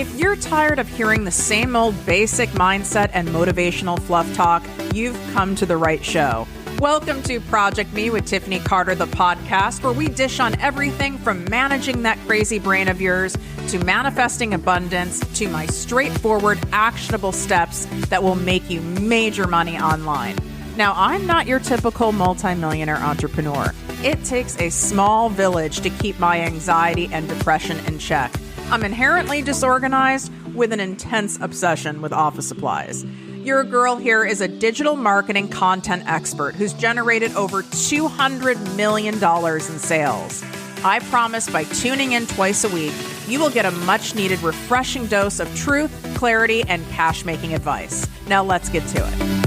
If you're tired of hearing the same old basic mindset and motivational fluff talk, you've come to the right show. Welcome to Project Me with Tiffany Carter, the podcast, where we dish on everything from managing that crazy brain of yours to manifesting abundance to my straightforward, actionable steps that will make you major money online. Now, I'm not your typical multimillionaire entrepreneur. It takes a small village to keep my anxiety and depression in check. I'm inherently disorganized with an intense obsession with office supplies. Your girl here is a digital marketing content expert who's generated over $200 million in sales. I promise by tuning in twice a week, you will get a much needed refreshing dose of truth, clarity, and cash-making advice. Now let's get to it.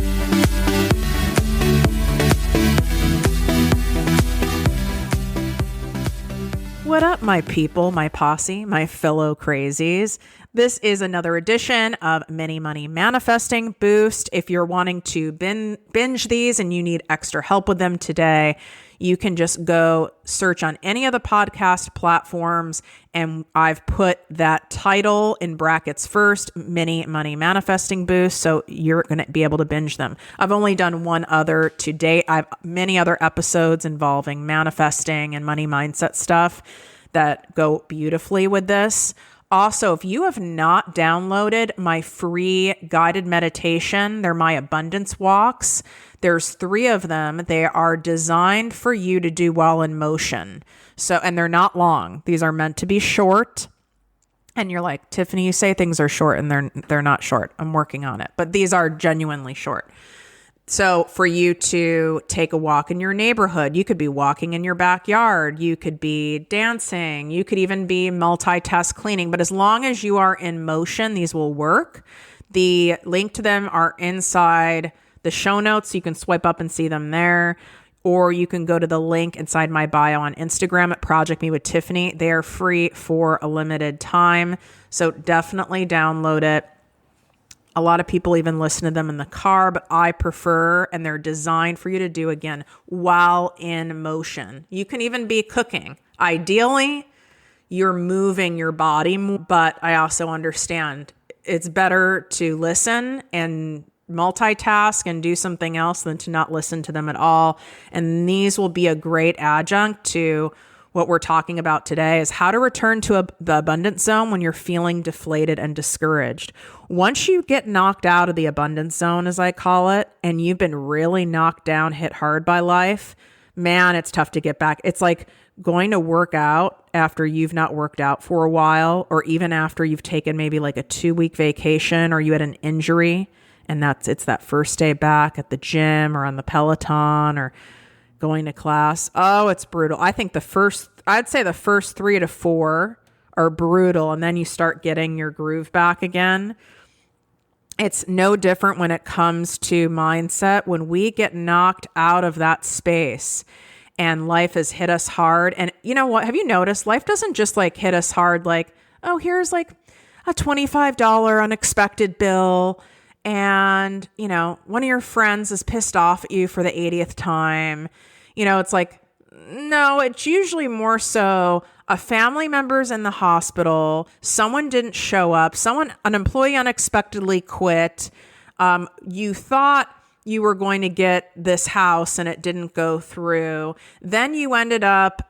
What up, my people, my posse, my fellow crazies? This is another edition of Mini Money Manifesting Boost. If you're wanting to binge these and you need extra help with them today, you can just go search on any of the podcast platforms, and I've put that title in brackets first, Mini Money Manifesting Boost, so you're going to be able to binge them. I've only done one other to date. I have many other episodes involving manifesting and money mindset stuff that go beautifully with this. Also, if you have not downloaded my free guided meditation, they're my abundance walks. There's 3 of them. They are designed for you to do while in motion. And they're not long. These are meant to be short. And you're like, Tiffany, you say things are short, and they're not short. I'm working on it. But these are genuinely short. So for you to take a walk in your neighborhood, you could be walking in your backyard, you could be dancing, you could even be multitask cleaning. But as long as you are in motion, these will work. The link to them are inside the show notes. You can swipe up and see them there. Or you can go to the link inside my bio on Instagram at ProjectME with Tiffany. They are free for a limited time. So definitely download it. A lot of people even listen to them in the car, but I prefer, and they're designed for you to do, again, while in motion. You can even be cooking. Ideally, you're moving your body, but I also understand it's better to listen and multitask and do something else than to not listen to them at all. And these will be a great adjunct to what we're talking about today, is how to return to the abundance zone when you're feeling deflated and discouraged. Once you get knocked out of the abundance zone, as I call it, and you've been really knocked down, hit hard by life, man, it's tough to get back. It's like going to work out after you've not worked out for a while, or even after you've taken maybe like a 2-week vacation, or you had an injury, and it's that first day back at the gym or on the Peloton or going to class. Oh, it's brutal. I think I'd say the first 3 to 4 are brutal, and then you start getting your groove back again. It's no different when it comes to mindset. When we get knocked out of that space and life has hit us hard, and you know what? Have you noticed life doesn't just like hit us hard like, oh, here's like a $25 unexpected bill, and, you know, one of your friends is pissed off at you for the 80th time. You know, it's like, no, it's usually more so a family member's in the hospital, someone didn't show up, an employee unexpectedly quit. You thought you were going to get this house and it didn't go through. Then you ended up,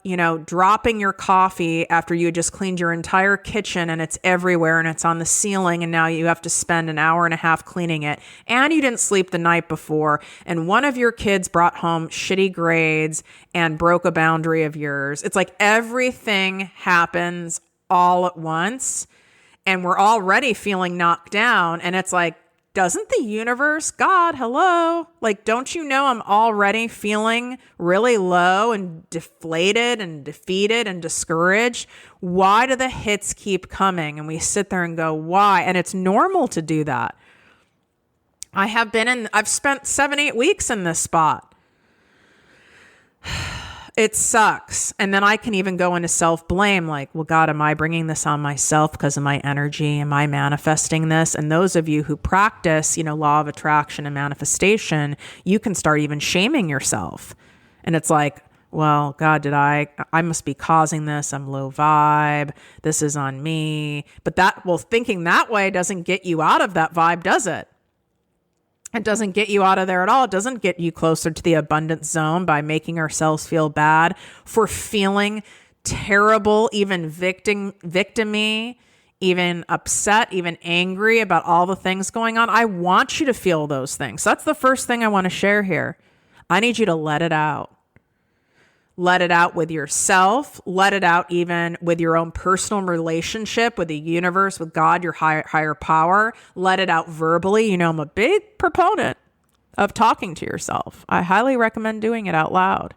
dropping your coffee after you had just cleaned your entire kitchen and it's everywhere and it's on the ceiling, and now you have to spend an hour and a half cleaning it. And you didn't sleep the night before. And one of your kids brought home shitty grades and broke a boundary of yours. It's like everything happens all at once and we're already feeling knocked down. And it's like, doesn't the universe, God, hello? Like, don't you know I'm already feeling really low and deflated and defeated and discouraged? Why do the hits keep coming? And we sit there and go, why? And it's normal to do that. I've spent 7-8 weeks in this spot. It sucks. And then I can even go into self-blame, like, well, God, am I bringing this on myself because of my energy? Am I manifesting this? And those of you who practice, law of attraction and manifestation, you can start even shaming yourself. And it's like, well, God, I must be causing this. I'm low vibe. This is on me. But thinking that way doesn't get you out of that vibe, does it? It doesn't get you out of there at all. It doesn't get you closer to the abundance zone by making ourselves feel bad for feeling terrible, even victim-y, even upset, even angry about all the things going on. I want you to feel those things. So that's the first thing I want to share here. I need you to let it out. Let it out with yourself. Let it out even with your own personal relationship with the universe, with God, your higher power. Let it out verbally. You know, I'm a big proponent of talking to yourself. I highly recommend doing it out loud.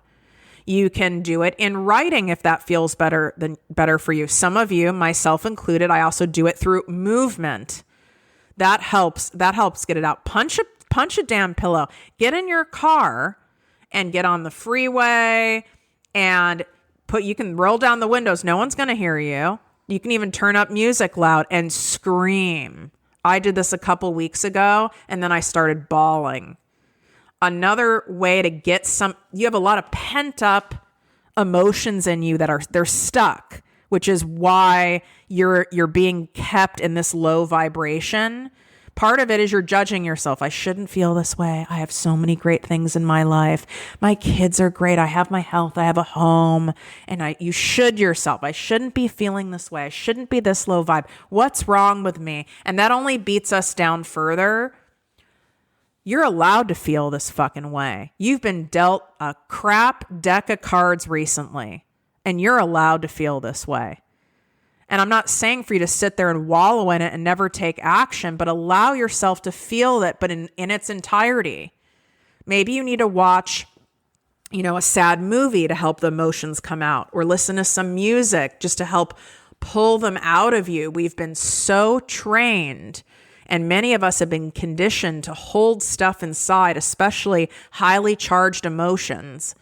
You can do it in writing if that feels better for you. Some of you, myself included, I also do it through movement. That helps get it out. Punch a damn pillow. Get in your car and get on the freeway. And you can roll down the windows. No one's going to hear you. You can even turn up music loud and scream. I did this a couple weeks ago, and then I started bawling. Another way to get you have a lot of pent up emotions in you they're stuck, which is why you're being kept in this low vibration. Part of it is you're judging yourself. I shouldn't feel this way. I have so many great things in my life. My kids are great. I have my health. I have a home. And you should yourself. I shouldn't be feeling this way. I shouldn't be this low vibe. What's wrong with me? And that only beats us down further. You're allowed to feel this fucking way. You've been dealt a crap deck of cards recently, and you're allowed to feel this way. And I'm not saying for you to sit there and wallow in it and never take action, but allow yourself to feel it, but in its entirety. Maybe you need to watch, a sad movie to help the emotions come out, or listen to some music just to help pull them out of you. We've been so trained, and many of us have been conditioned to hold stuff inside, especially highly charged emotions,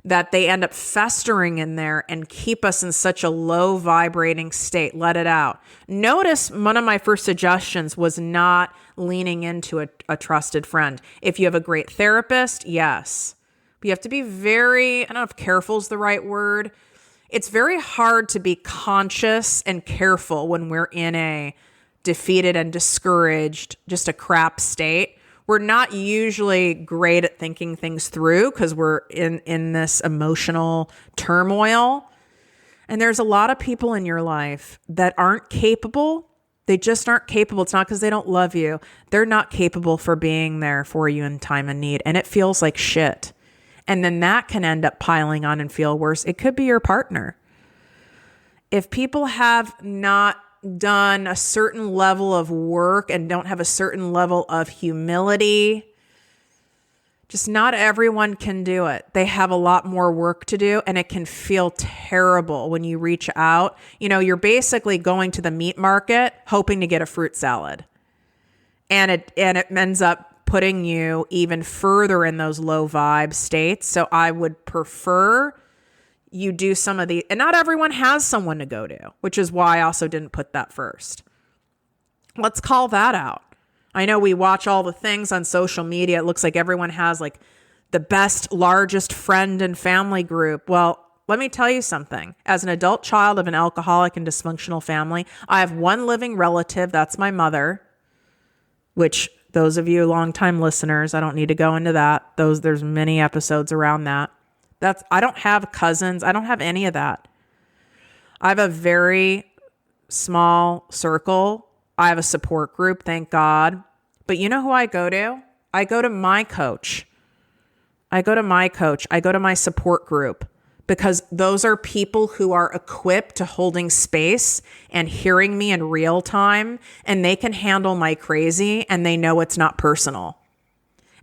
that they end up festering in there and keep us in such a low vibrating state. Let it out. Notice one of my first suggestions was not leaning into a trusted friend. If you have a great therapist, yes. But you have to be I don't know if careful is the right word. It's very hard to be conscious and careful when we're in a defeated and discouraged, just a crap state. We're not usually great at thinking things through because we're in this emotional turmoil. And there's a lot of people in your life that aren't capable. They just aren't capable. It's not because they don't love you. They're not capable for being there for you in time of need. And it feels like shit. And then that can end up piling on and feel worse. It could be your partner. If people have not done a certain level of work and don't have a certain level of humility, just not everyone can do it. They have a lot more work to do, and it can feel terrible when you reach out. You're basically going to the meat market hoping to get a fruit salad, and it ends up putting you even further in those low vibe states. So I would prefer you do some of and not everyone has someone to go to, which is why I also didn't put that first. Let's call that out. I know we watch all the things on social media. It looks like everyone has like the best, largest friend and family group. Well, let me tell you something. As an adult child of an alcoholic and dysfunctional family, I have one living relative. That's my mother, which those of you longtime listeners, I don't need to go into that. There's many episodes around that. I don't have cousins. I don't have any of that. I have a very small circle. I have a support group, thank God. But you know who I go to? I go to my coach. I go to my support group, because those are people who are equipped to holding space and hearing me in real time, and they can handle my crazy, and they know it's not personal.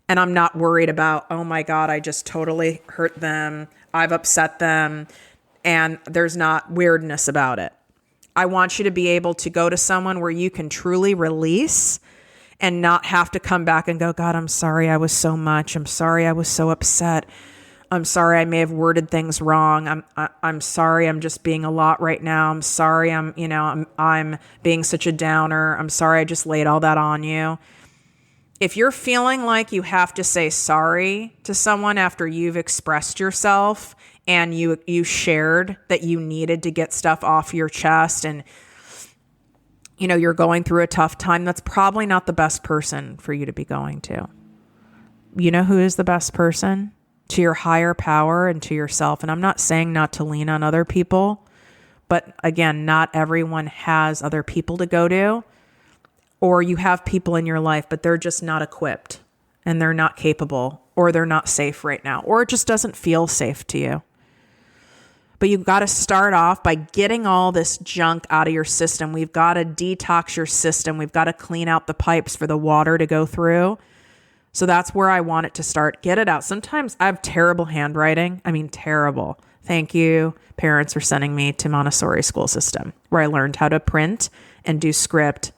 And I'm not worried about, oh my God, I just totally hurt them. I've upset them. And there's not weirdness about it. I want you to be able to go to someone where you can truly release and not have to come back and go, God, I'm sorry I was so much. I'm sorry I was so upset. I'm sorry I may have worded things wrong. I'm sorry I'm just being a lot right now. I'm sorry I'm being such a downer. I'm sorry I just laid all that on you. If you're feeling like you have to say sorry to someone after you've expressed yourself and you shared that you needed to get stuff off your chest and you're going through a tough time, that's probably not the best person for you to be going to. You know who is the best person? To your higher power and to yourself. And I'm not saying not to lean on other people, but again, not everyone has other people to go to, or you have people in your life, but they're just not equipped and they're not capable, or they're not safe right now, or it just doesn't feel safe to you. But you've got to start off by getting all this junk out of your system. We've got to detox your system. We've got to clean out the pipes for the water to go through. So that's where I want it to start. Get it out. Sometimes I have terrible handwriting. I mean, terrible. Thank you, parents, for sending me to Montessori school system, where I learned how to print and do script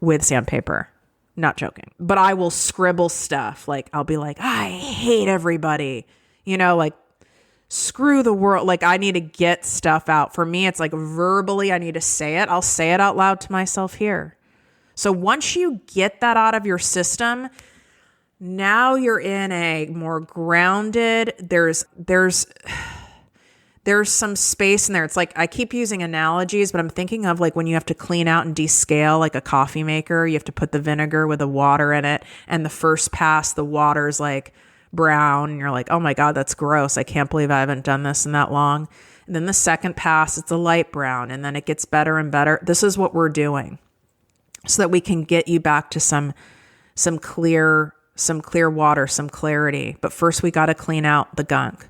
with sandpaper. Not joking. But I will scribble stuff. Like, I'll be like, I hate everybody. Like, screw the world. Like, I need to get stuff out. For me, it's like verbally, I need to say it. I'll say it out loud to myself here. So once you get that out of your system, now you're in a more grounded, there's some space in there. It's like, I keep using analogies, but I'm thinking of like when you have to clean out and descale like a coffee maker, you have to put the vinegar with the water in it. And the first pass, the water's like brown. And you're like, oh my God, that's gross. I can't believe I haven't done this in that long. And then the second pass, it's a light brown, and then it gets better and better. This is what we're doing so that we can get you back to some clear water, some clarity. But first we got to clean out the gunk.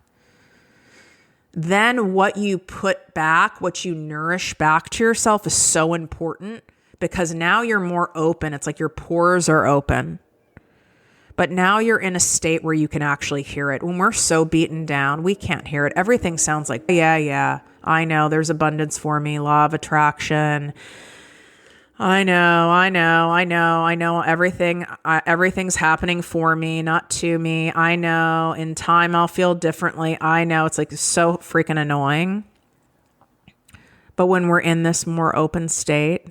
Then what you put back, what you nourish back to yourself is so important, because now you're more open. It's like your pores are open. But now you're in a state where you can actually hear it. When we're so beaten down, we can't hear it. Everything sounds like, yeah, I know, there's abundance for me, law of attraction. I know. Everything's happening for me, not to me. I know in time I'll feel differently. I know. It's like so freaking annoying. But when we're in this more open state,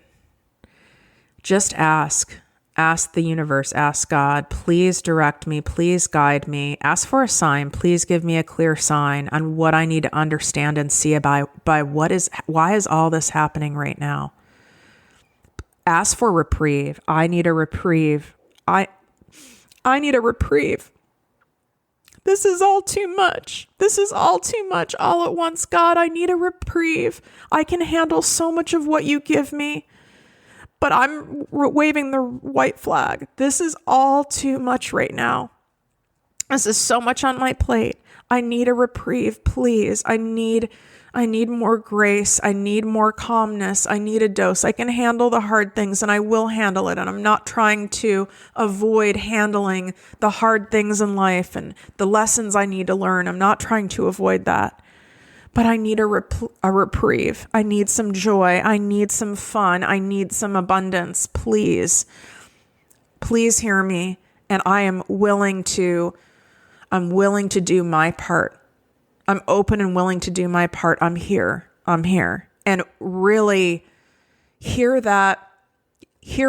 just ask the universe, ask God, please direct me, please guide me. Ask for a sign. Please give me a clear sign on what I need to understand and see by why is all this happening right now? Ask for reprieve. I need a reprieve. I need a reprieve. This is all too much. This is all too much all at once. God, I need a reprieve. I can handle so much of what you give me, but I'm waving the white flag. This is all too much right now. This is so much on my plate. I need a reprieve, please. I need more grace. I need more calmness. I need a dose. I can handle the hard things, and I will handle it. And I'm not trying to avoid handling the hard things in life and the lessons I need to learn. I'm not trying to avoid that. But I need a reprieve. I need some joy. I need some fun. I need some abundance. Please hear me. And I'm willing to do my part. I'm open and willing to do my part. I'm here. And really hear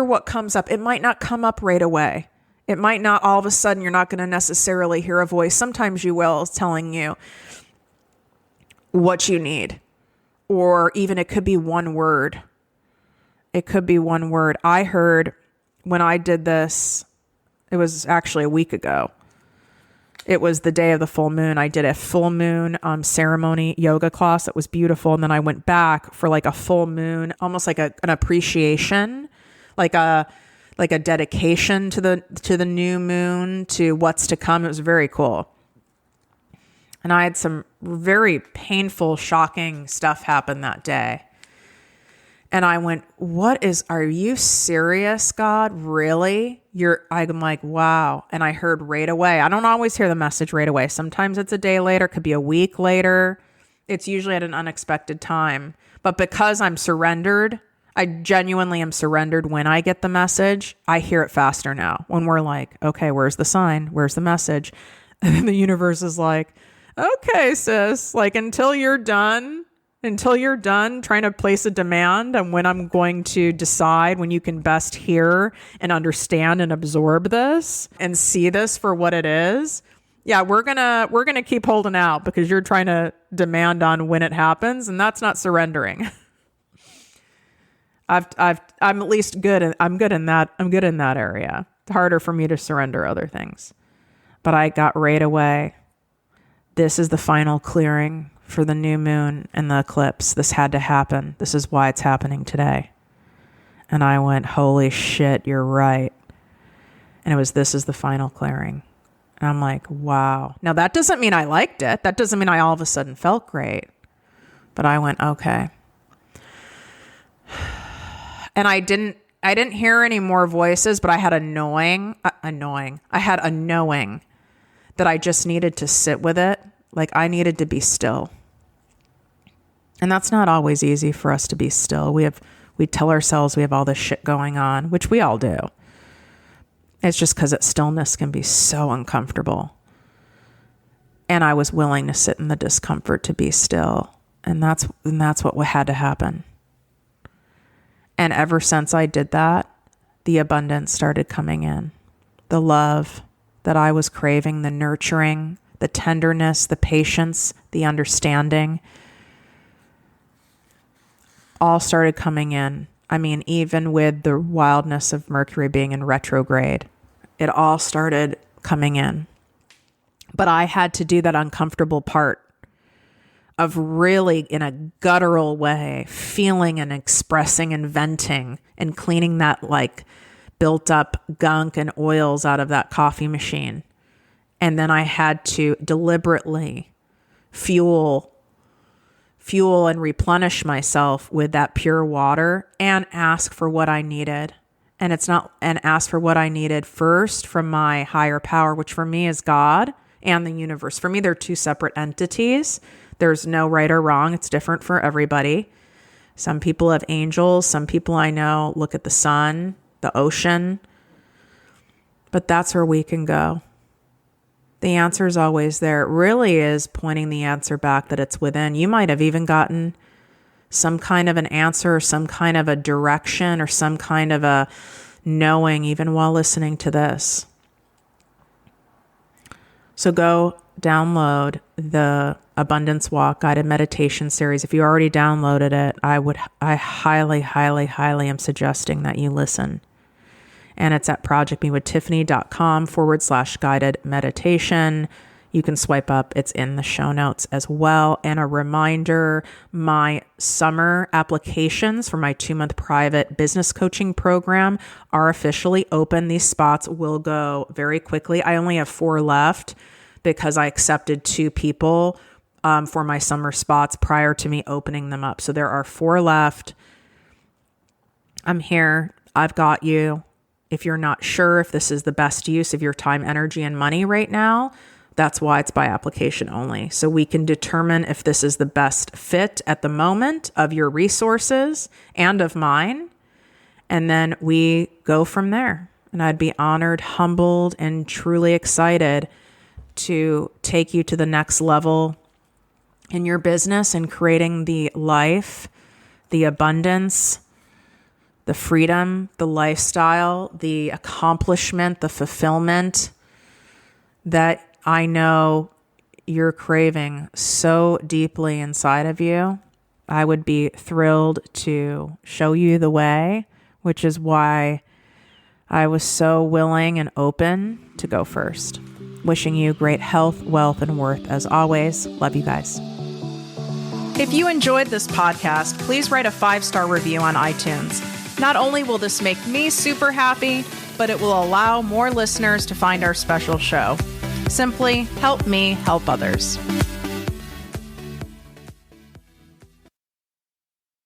what comes up. It might not come up right away. It might not all of a sudden, you're not going to necessarily hear a voice. Sometimes you will, telling you what you need. Or even it could be one word. I heard when I did this, it was actually a week ago. It was the day of the full moon. I did a full moon ceremony yoga class. That was beautiful. And then I went back for like a full moon, almost like an appreciation, like a dedication to the new moon, to what's to come. It was very cool. And I had some very painful, shocking stuff happen that day. And I went, are you serious, God? Really? I'm like, wow. And I heard right away. I don't always hear the message right away. Sometimes it's a day later, could be a week later. It's usually at an unexpected time. But because I'm surrendered, I genuinely am surrendered when I get the message. I hear it faster now. When we're like, okay, where's the sign? Where's the message? And then the universe is like, okay, sis, like until you're done trying to place a demand on when I'm going to decide, when you can best hear and understand and absorb this and see this for what it is, Yeah, we're gonna keep holding out because you're trying to demand on when it happens, and that's not surrendering. I'm at least good. I'm good in that area. It's harder for me to surrender other things, but I got right away. This is the final clearing for the new moon and the eclipse. This had to happen. This is why it's happening today. And I went, holy shit, you're right. And it was, this is the final clearing. And I'm like, wow. Now that doesn't mean I liked it. That doesn't mean I all of a sudden felt great. But I went, okay. And I didn't hear any more voices, but I had a knowing that I just needed to sit with it. Like I needed to be still. And that's not always easy for us to be still. We tell ourselves we have all this shit going on, which we all do. It's just because stillness can be so uncomfortable. And I was willing to sit in the discomfort to be still. And that's what had to happen. And ever since I did that, the abundance started coming in. The love that I was craving, the nurturing, the tenderness, the patience, the understanding, all started coming in. I mean, even with the wildness of Mercury being in retrograde, it all started coming in. But I had to do that uncomfortable part of really, in a guttural way, feeling and expressing and venting and cleaning that like built up gunk and oils out of that coffee machine. And then I had to deliberately fuel and replenish myself with that pure water and ask for what I needed. And ask for what I needed first from my higher power, which for me is God and the universe. For me, they're two separate entities. There's no right or wrong. It's different for everybody. Some people have angels. Some people I know look at the sun, the ocean. But that's where we can go. The answer is always there. It really is pointing the answer back that it's within. You might have even gotten some kind of an answer or some kind of a direction or some kind of a knowing even while listening to this. So go download the Abundance Walk guided meditation series. If you already downloaded it, I highly, highly, highly am suggesting that you listen. And it's at projectmewithtiffany.com/guided meditation. You can swipe up. It's in the show notes as well. And a reminder, my summer applications for my 2-month private business coaching program are officially open. These spots will go very quickly. I only have 4 left because I accepted 2 people for my summer spots prior to me opening them up. So there are 4 left. I'm here. I've got you. If you're not sure if this is the best use of your time, energy, and money right now, that's why it's by application only. So we can determine if this is the best fit at the moment of your resources and of mine. And then we go from there. And I'd be honored, humbled, and truly excited to take you to the next level in your business and creating the life, the abundance, the freedom, the lifestyle, the accomplishment, the fulfillment that I know you're craving so deeply inside of you. I would be thrilled to show you the way, which is why I was so willing and open to go first. Wishing you great health, wealth, and worth as always. Love you guys. If you enjoyed this podcast, please write a 5-star review on iTunes. Not only will this make me super happy, but it will allow more listeners to find our special show. Simply help me help others.